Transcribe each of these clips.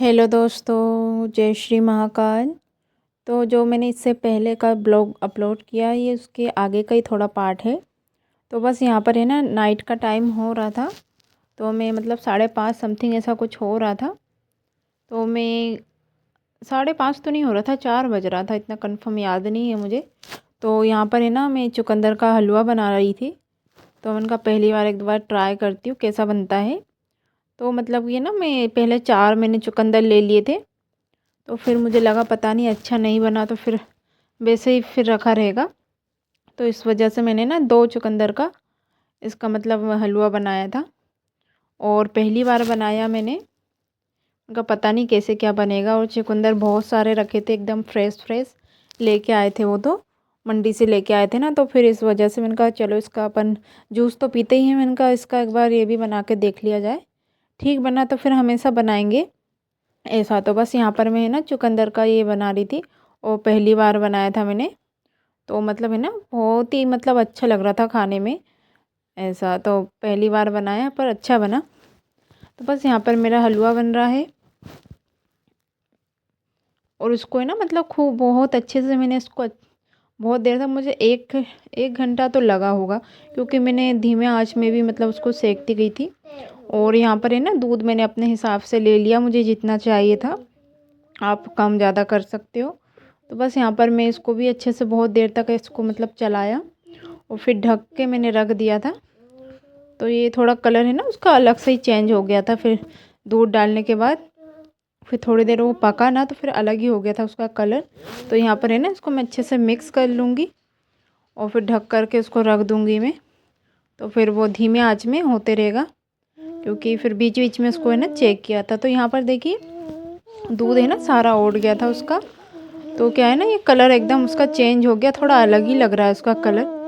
Hello दोस्तों, जय श्री महाकाल। तो जो मैंने इससे पहले का ब्लॉग अपलोड किया है ये उसके आगे का ही थोड़ा पार्ट है। तो बस यहाँ पर है ना, नाइट का टाइम हो रहा था। तो मैं मतलब 5:30 समथिंग ऐसा कुछ हो रहा था। तो मैं 5:30 तो नहीं हो रहा था, 4 बज रहा था, इतना कंफर्म याद नहीं है मुझे। तो यहाँ पर है ना, मैं चुकंदर का हलवा बना रही थी। तो मैंने कहा पहली बार एक बार ट्राई करती हूँ कैसा बनता है। तो मतलब ये ना, मैं पहले 4 मैंने चुकंदर ले लिए थे। तो फिर मुझे लगा पता नहीं अच्छा नहीं बना, तो फिर वैसे ही फिर रखा रहेगा। तो इस वजह से मैंने ना 2 चुकंदर का इसका मतलब हलवा बनाया था। और पहली बार बनाया मैंने, उनका पता नहीं कैसे क्या बनेगा। और चुकंदर बहुत सारे रखे थे, एकदम फ्रेश फ्रेश लेके आए थे वो, तो मंडी से लेके आए थे ना। तो फिर इस वजह से मैंने कहा चलो इसका अपन जूस तो पीते ही हैं, मैंने कहा इसका एक बार ये भी बना के देख लिया जाए। ठीक बना तो फिर हमेशा बनाएंगे ऐसा। तो बस यहाँ पर मैं है ना चुकंदर का ये बना रही थी, और पहली बार बनाया था मैंने। तो मतलब है ना, बहुत ही मतलब अच्छा लग रहा था खाने में ऐसा। तो पहली बार बनाया पर अच्छा बना। तो बस यहाँ पर मेरा हलवा बन रहा है, और उसको है ना मतलब खूब बहुत अच्छे से मैंने इसको बहुत देर तक, मुझे एक एक घंटा तो लगा होगा, क्योंकि मैंने धीमे आंच में भी मतलब उसको सेकती गई थी। और यहाँ पर है ना, दूध मैंने अपने हिसाब से ले लिया, मुझे जितना चाहिए था। आप कम ज़्यादा कर सकते हो। तो बस यहाँ पर मैं इसको भी अच्छे से बहुत देर तक इसको मतलब चलाया, और फिर ढक के मैंने रख दिया था। तो ये थोड़ा कलर है ना उसका अलग से ही चेंज हो गया था। फिर दूध डालने के बाद फिर थोड़ी देर वो पका ना, तो फिर अलग ही हो गया था उसका कलर। तो यहाँ पर है ना, इसको मैं अच्छे से मिक्स कर लूँगी, और फिर ढक कर के उसको रख दूँगी मैं। तो फिर वो धीमे आँच में होते रहेगा, क्योंकि फिर बीच बीच में उसको है ना चेक किया था। तो यहाँ पर देखिए दूध है ना सारा उड़ गया था उसका। तो क्या है ना, ये कलर एकदम उसका चेंज हो गया, थोड़ा अलग ही लग रहा है उसका कलर।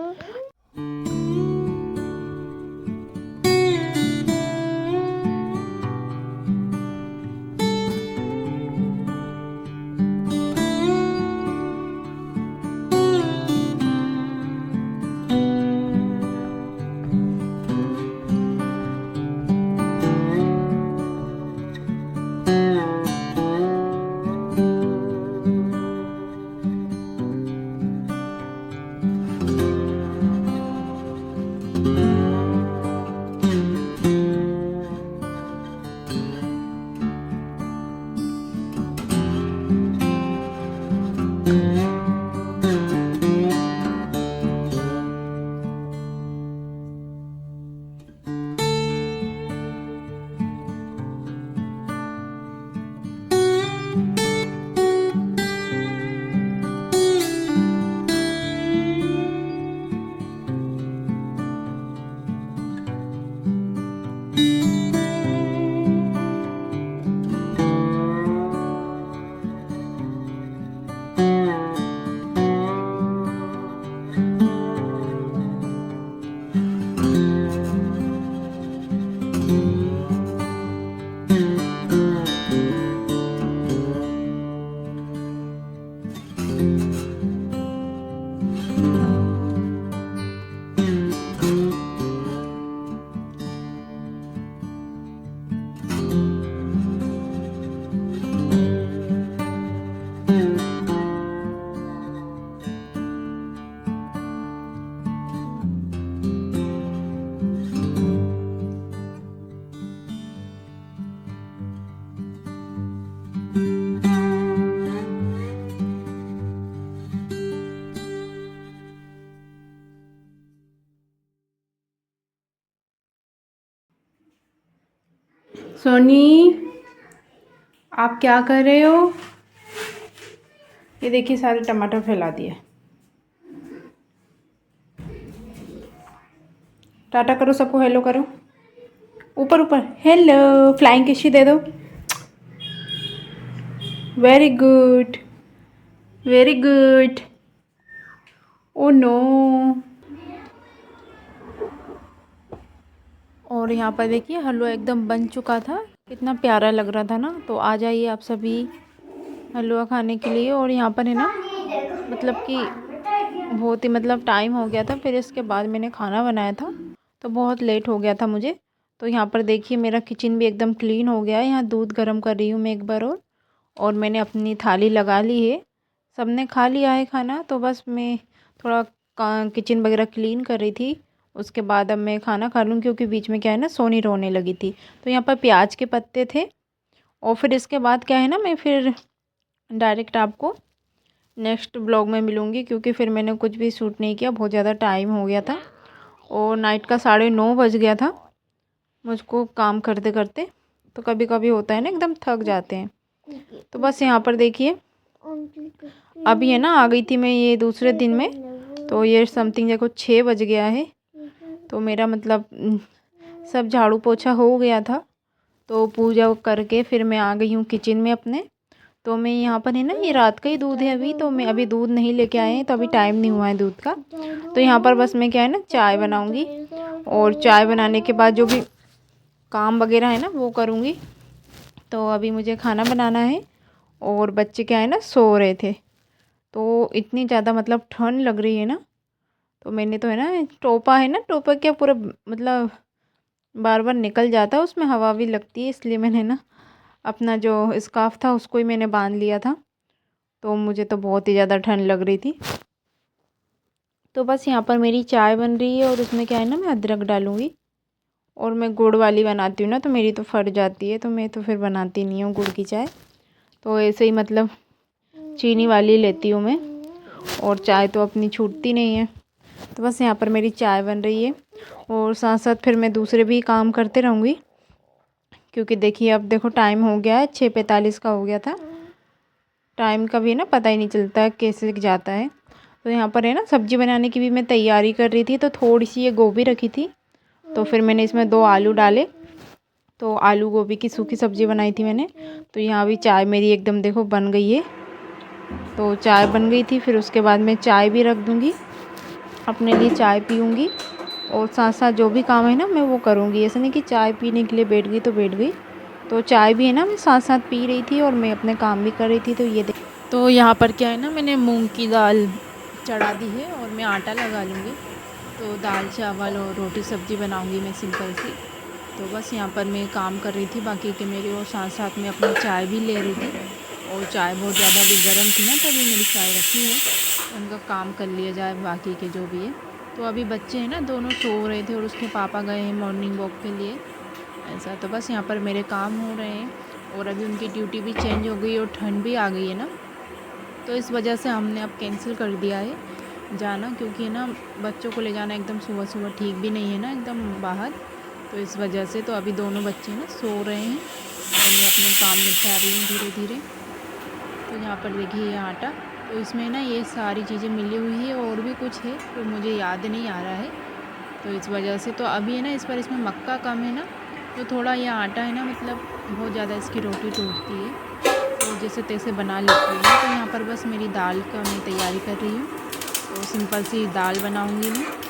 सोनी, आप क्या कर रहे हो? ये देखिए सारे टमाटर फैला दिए। टाटा करो सबको, हेलो करो। ऊपर ऊपर हेलो, फ्लाइंग किसी दे दो। Very good, very good. Oh no. और यहाँ पर देखिए हलवा एकदम बन चुका था, कितना प्यारा लग रहा था ना। तो आ जाइए आप सभी हलवा खाने के लिए। और यहाँ पर है ना, मतलब कि बहुत ही मतलब टाइम हो गया था, फिर इसके बाद मैंने खाना बनाया था, तो बहुत लेट हो गया था मुझे। तो यहाँ पर देखिए मेरा किचन भी एकदम क्लीन हो गया है। यहाँ दूध गर्म कर रही हूँ मैं एक बार और मैंने अपनी थाली लगा ली है। सबने खा लिया है खाना, तो बस मैं थोड़ा किचन वगैरह क्लीन कर रही थी। उसके बाद अब मैं खाना खा लूँ, क्योंकि बीच में क्या है ना सोनी रोने लगी थी। तो यहाँ पर प्याज के पत्ते थे और फिर इसके बाद क्या है ना, मैं फिर डायरेक्ट आपको नेक्स्ट ब्लॉग में मिलूँगी, क्योंकि फिर मैंने कुछ भी शूट नहीं किया, बहुत ज़्यादा टाइम हो गया था और नाइट का 9:30 बज गया था मुझको काम करते करते। तो कभी कभी होता है ना, एकदम थक जाते हैं। तो बस यहाँ पर देखिए अभी है ना आ गई थी मैं ये दूसरे दिन में। तो ये समथिंग देखो 6 बज गया है। तो मेरा मतलब सब झाड़ू पोछा हो गया था। तो पूजा करके फिर मैं आ गई हूँ किचन में अपने। तो मैं यहाँ पर है ना, ये रात का ही दूध है अभी, तो मैं अभी दूध नहीं लेके आए हैं, तो अभी टाइम नहीं हुआ है दूध का। तो यहाँ पर बस मैं क्या है ना चाय बनाऊँगी और चाय बनाने के बाद जो भी काम वगैरह है ना वो करूँगी। तो अभी मुझे खाना बनाना है और बच्चे क्या है ना सो रहे थे। तो इतनी ज़्यादा मतलब ठंड लग रही है ना, तो मैंने तो है ना टोपा है ना, टोपा क्या पूरा मतलब बार बार निकल जाता है, उसमें हवा भी लगती है, इसलिए मैंने ना अपना जो स्कार्फ था उसको ही मैंने बांध लिया था। तो मुझे तो बहुत ही ज़्यादा ठंड लग रही थी। तो बस यहाँ पर मेरी चाय बन रही है और उसमें क्या है ना मैं अदरक डालूँगी। और मैं गुड़ वाली बनाती हूँ ना, तो मेरी तो फट जाती है, तो मैं तो फिर बनाती नहीं हूँ गुड़ की चाय। तो ऐसे ही मतलब चीनी वाली लेती हूँ मैं, और चाय तो अपनी छूटती नहीं है। तो बस यहाँ पर मेरी चाय बन रही है और साथ साथ फिर मैं दूसरे भी काम करते रहूँगी, क्योंकि देखिए अब देखो टाइम हो गया है 6:45 का हो गया था। टाइम का भी ना पता ही नहीं चलता है कैसे जाता है। तो यहाँ पर है ना सब्ज़ी बनाने की भी मैं तैयारी कर रही थी। तो थोड़ी सी ये गोभी रखी थी, तो फिर मैंने इसमें 2 आलू डाले। तो आलू गोभी की सूखी सब्ज़ी बनाई थी मैंने। तो यहाँ भी चाय मेरी एकदम देखो बन गई है। तो चाय बन गई थी, फिर उसके बाद मैं चाय भी रख दूँगी, अपने लिए चाय पीऊँगी और साथ साथ जो भी काम है ना मैं वो करूँगी। ऐसा नहीं कि चाय पीने के लिए बैठ गई तो बैठ गई। तो चाय भी है ना मैं साथ साथ पी रही थी और मैं अपने काम भी कर रही थी। तो ये तो यहाँ पर क्या है ना, मैंने मूंग की दाल चढ़ा दी है और मैं आटा लगा लूँगी। तो दाल चावल और रोटी सब्ज़ी बनाऊँगी मैं सिंपल सी। तो बस यहाँ पर मैं काम कर रही थी बाकी के मेरे, और साथ साथ में अपनी चाय भी ले रही थी। और चाय बहुत ज़्यादा भी गर्म थी ना, तभी मेरी चाय रखी है, उनका काम कर लिया जाए बाकी के जो भी है। तो अभी बच्चे हैं ना दोनों सो रहे थे और उसके पापा गए हैं मॉर्निंग वॉक के लिए, ऐसा। तो बस यहाँ पर मेरे काम हो रहे हैं और अभी उनकी ड्यूटी भी चेंज हो गई और ठंड भी आ गई है ना, तो इस वजह से हमने अब कैंसिल कर दिया है जाना, क्योंकि ना बच्चों को ले जाना एकदम सुबह सुबह ठीक भी नहीं है ना एकदम बाहर। तो इस वजह से तो अभी दोनों बच्चे ना सो रहे हैं और मैं अपने काम निपटा रही हूँ धीरे धीरे। तो यहाँ पर देखिए ये आटा, तो इसमें ना ये सारी चीज़ें मिली हुई है और भी कुछ है तो मुझे याद नहीं आ रहा है। तो इस वजह से तो अभी है ना इस पर इसमें मक्का कम है ना, तो थोड़ा ये आटा है ना मतलब बहुत ज़्यादा इसकी रोटी टूटती है, तो जैसे तैसे बना लेती हूँ। तो यहाँ पर बस मेरी दाल का मैं तैयारी कर रही हूँ। तो सिंपल सी दाल बनाऊँगी मैं।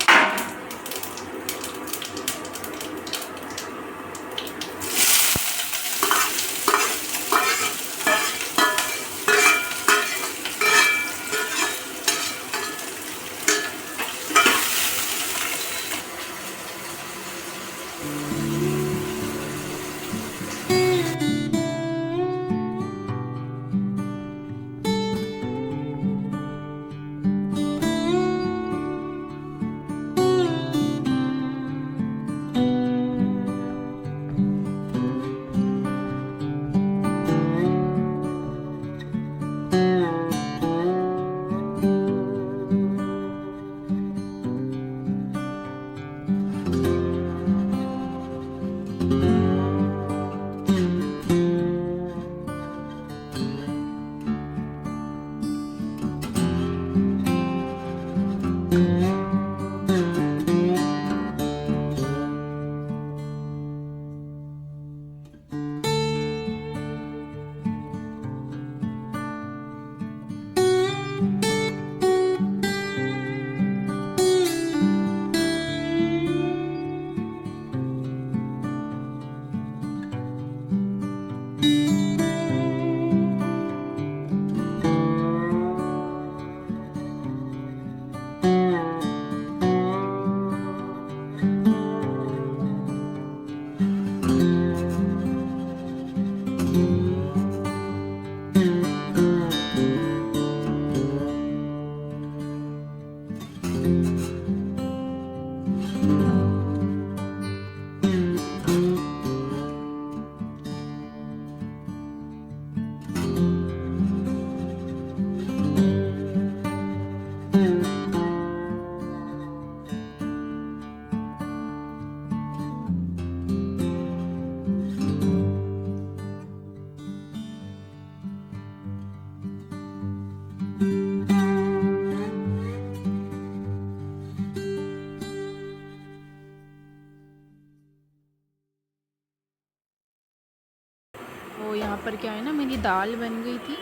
पर क्या है ना, मेरी दाल बन गई थी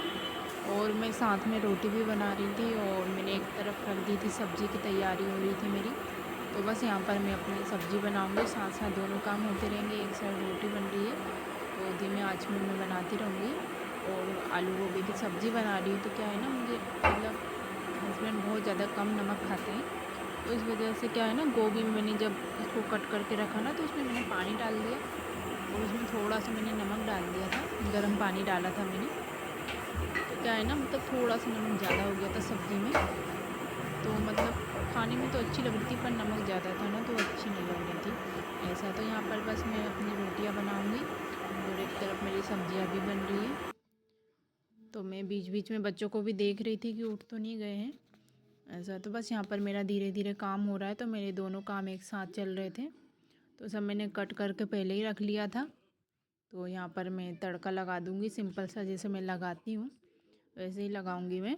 और मैं साथ में रोटी भी बना रही थी और मैंने एक तरफ रख दी थी, सब्ज़ी की तैयारी हो रही थी मेरी। तो बस यहाँ पर मैं अपनी सब्ज़ी बनाऊँगी, साथ साथ दोनों काम होते रहेंगे। एक साइड रोटी बन रही है तो धीमे आँच में मैं बनाती रहूँगी और आलू गोभी की सब्ज़ी बना रही हूँ। तो क्या है ना, मुझे मतलब हस्बैंड बहुत ज़्यादा कम नमक खाते हैं, तो इस वजह से क्या है ना, गोभी में मैंने जब इसको कट करके रखा ना तो उसमें मैंने पानी डाल दिया और उसमें थोड़ा सा मैंने नमक डाल दिया था, गर्म पानी डाला था मैंने। तो क्या है ना, मतलब थोड़ा सा नमक ज़्यादा हो गया था सब्ज़ी में, तो मतलब खाने में तो अच्छी लग रही थी पर नमक ज़्यादा था ना तो अच्छी नहीं लग रही थी ऐसा। तो यहाँ पर बस मैं अपनी रोटियाँ बनाऊँगी और एक तरफ मेरी सब्जियाँ भी बन रही है। तो मैं बीच बीच में बच्चों को भी देख रही थी कि उठ तो नहीं गए हैं ऐसा। तो बस यहाँ पर मेरा धीरे धीरे काम हो रहा है, तो मेरे दोनों काम एक साथ चल रहे थे, तो सब मैंने कट करके पहले ही रख लिया था। तो यहाँ पर मैं तड़का लगा दूँगी, सिंपल सा जैसे मैं लगाती हूँ वैसे ही लगाऊँगी मैं।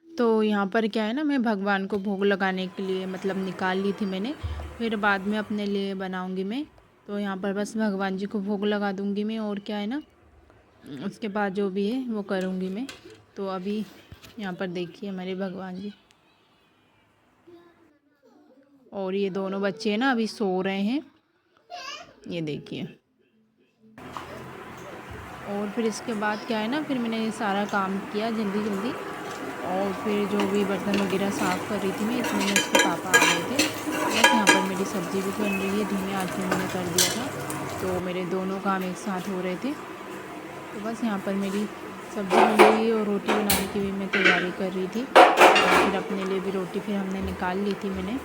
तो यहाँ पर क्या है ना, मैं भगवान को भोग लगाने के लिए मतलब निकाल ली थी मैंने, फिर बाद में अपने लिए बनाऊँगी मैं। तो यहाँ पर बस भगवान जी को भोग लगा दूँगी मैं और क्या है ना, उसके बाद जो भी है वो करूँगी मैं। तो अभी यहाँ पर देखिए हमारे भगवान जी, और ये दोनों बच्चे ना अभी सो रहे हैं, ये देखिए। और फिर इसके बाद क्या है ना, फिर मैंने ये सारा काम किया जल्दी जल्दी, और फिर जो भी बर्तन वगैरह साफ़ कर रही थी मैं, इतने में उसके पापा आ गए थे। बस यहाँ पर मेरी सब्ज़ी भी बन रही है, धीमे आँच में मैंने कर दिया था, तो मेरे दोनों काम एक साथ हो रहे थे। तो बस यहाँ पर मेरी सब्ज़ी बन रही और रोटी बनाने की भी मैं तैयारी कर रही थी, और फिर अपने लिए भी रोटी फिर हमने निकाल ली थी मैंने।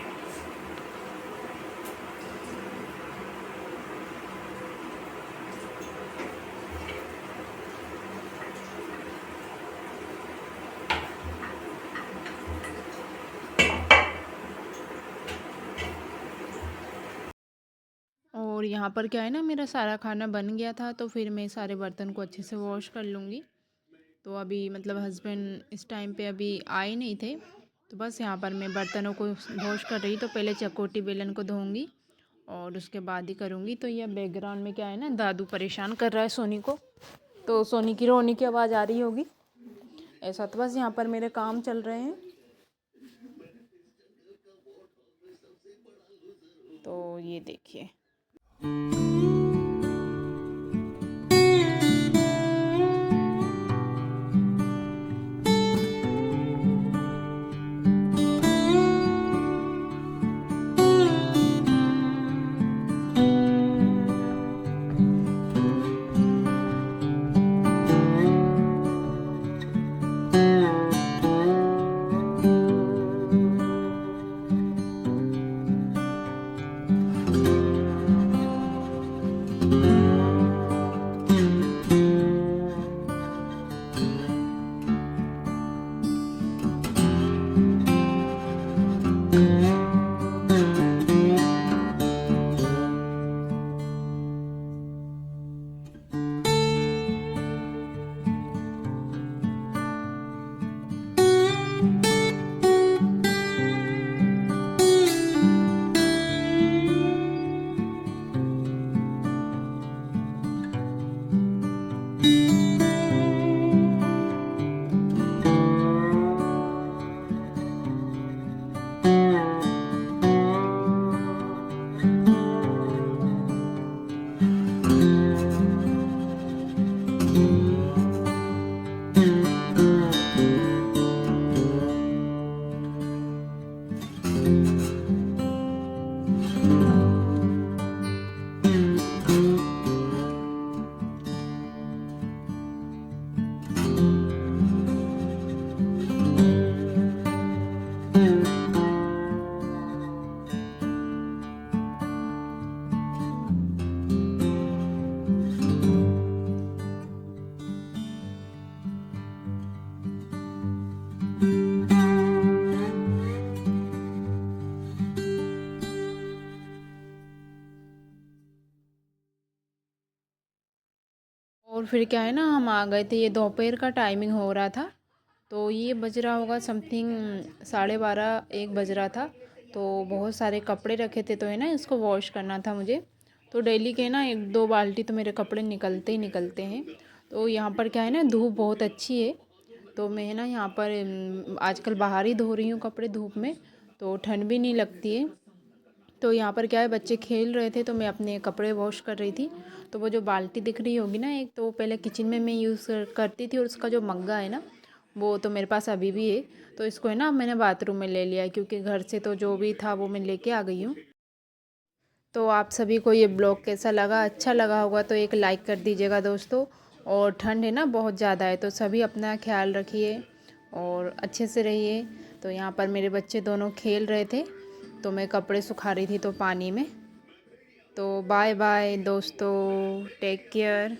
और यहाँ पर क्या है ना, मेरा सारा खाना बन गया था, तो फिर मैं सारे बर्तन को अच्छे से वॉश कर लूँगी। तो अभी मतलब हस्बैंड इस टाइम पे अभी आए नहीं थे, तो बस यहाँ पर मैं बर्तनों को वॉश कर रही, तो पहले चकोटी बेलन को धोऊंगी और उसके बाद ही करूँगी। तो यह बैकग्राउंड में क्या है ना, दादू परेशान कर रहा है सोनी को, तो सोनी की रोने की आवाज़ आ रही होगी ऐसा। तो बस यहाँ पर मेरे काम चल रहे हैं, तो ये देखिए। और फिर क्या है ना, हम आ गए थे, ये दोपहर का टाइमिंग हो रहा था, तो ये बज रहा होगा समथिंग 12:30 1 बज रहा था। तो बहुत सारे कपड़े रखे थे, तो है ना इसको वॉश करना था मुझे। तो डेली के ना 1-2 बाल्टी तो मेरे कपड़े निकलते ही निकलते हैं। तो यहाँ पर क्या है ना, धूप बहुत अच्छी है, तो मैं है ना यहाँ पर आजकल बाहर ही धो रही हूँ कपड़े धूप में, तो ठंड भी नहीं लगती है। तो यहाँ पर क्या है, बच्चे खेल रहे थे तो मैं अपने कपड़े वॉश कर रही थी। तो वो जो बाल्टी दिख रही होगी ना एक, तो वो पहले किचन में मैं यूज़ करती थी, और उसका जो मग्गा है ना वो तो मेरे पास अभी भी है। तो इसको है ना मैंने बाथरूम में ले लिया है, क्योंकि घर से तो जो भी था वो मैं लेके आ गई हूँ। तो आप सभी को ये ब्लॉग कैसा लगा, अच्छा लगा होगा तो एक लाइक कर दीजिएगा दोस्तों। और ठंड है ना बहुत ज़्यादा है, तो सभी अपना ख्याल रखिए और अच्छे से रहिए। तो यहाँ पर मेरे बच्चे दोनों खेल रहे थे, तो मैं कपड़े सुखा रही थी तो पानी में। तो बाय बाय दोस्तों, टेक केयर।